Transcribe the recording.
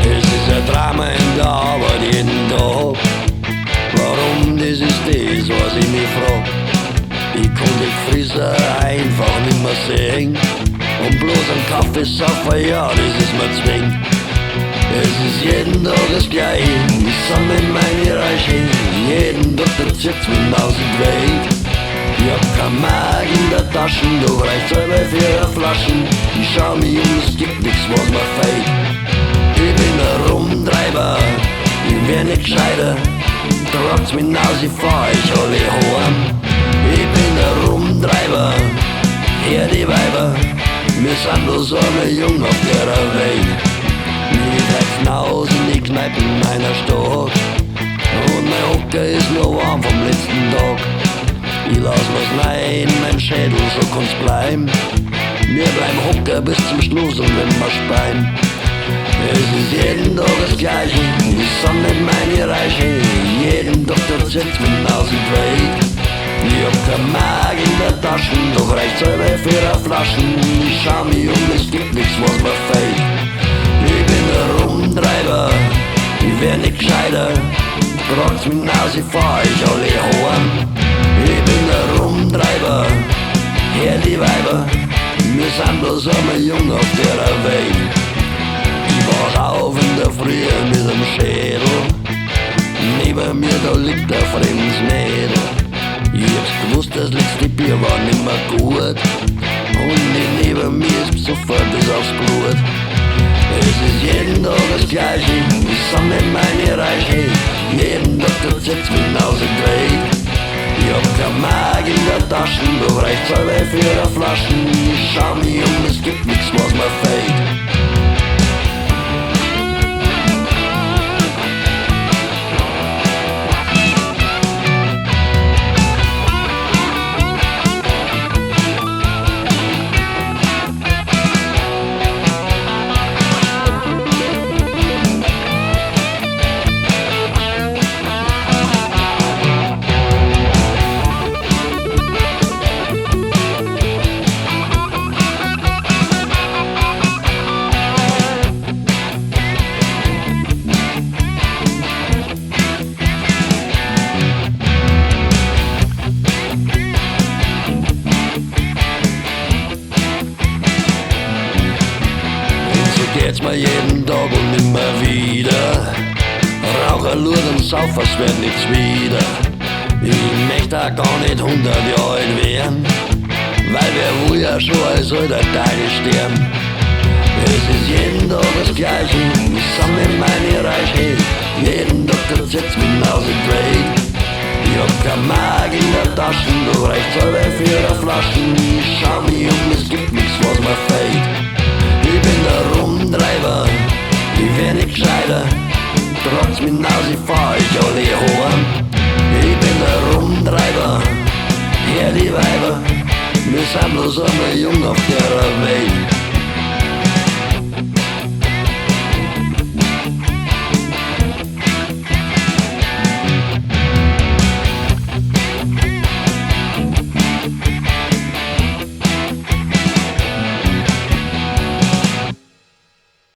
Es ist ein Drama in der Arbeit jeden Tag. Warum, das ist das, was ich mich frag. Ich kann die Frisur einfach nimmer sehen. Und bloß am Kaffee saufen, ja, das ist mir zwing. Es ist jeden Tag das Gleiche, ich sammle meine Reiche. Jeden Tag der zirkt's mich aus dem Weg. Ich hab kein Mark in der Taschen, doch reicht's selber für Flaschen. Ich schau mich es gibt nichts, was mir fehlt. Ich bin ein Rumtreiber, ich wär nicht gescheiter. Tragt's mich aus, ich fahr euch alle heim. Ich bin ein Rumtreiber, her die Weiber. Wir sind bloß arme Jungen auf der Welt. Wir treffen aus in die Kneipen meiner Stadt. Und mein Hocker ist nur warm vom letzten Tag. Ich lass was rein in mein Schädel, so kann's bleiben. Wir bleiben Hocker bis zum Schluss und wenn wir speien. Es ist jeden Tag das Gleiche, ich sammle meine Reiche. Jeden Tag der zirkt's mich aus dem Weg. Ich hab kein Mark in der Taschen, doch reicht's selber für Flaschen. Ich schau mich es gibt nichts, was mir fehlt. Ich bin ein Rumtreiber, ich wär nicht gescheiter. Tragt's mich aus, ich fahr euch alle heim. Ich bin ein Rumtreiber, her die Weiber. Wir sind bloß arme Jungen auf der Welt. Ich wach auf in der Früh mit dem Schädel. Neben mir da liegt ein fremdes Mädel. Ich hab's gewusst, das letzte Bier war nimmer gut. Und die neben mir ist besoffen bis aufs Blut. Es ist jeden Tag das Gleiche, ich sammle meine Reiche. Jeden Tag der zirkt's mich aus dem Weg. Ich hab kein Mark in der Taschen, doch reicht's selber für Flaschen. Ich schau mich es gibt nichts, was mir fehlt. Geht's mir jeden Tag und immer wieder. Raucher, Lud und Sauf, es wird nichts wieder. Ich möchte auch gar nicht 100 Jahre alt werden, weil wer will ja schon als alter Tage sterben. Es ist jeden Tag das Gleiche, ich sammle meine Reiche. Jeden Tag der zirkt's mich aus dem Weg. Ich hab kein Mark in der Taschen, doch reicht's selber für Flaschen. Ich schau mich es gibt nichts, was mir fehlt. Ich bin der Rumtreiber, ich wär nicht gescheiter. Tragt's mich aus, ich fahr euch alle heim. Ich bin der Rumtreiber, her die Weiber. Wir sind bloß arme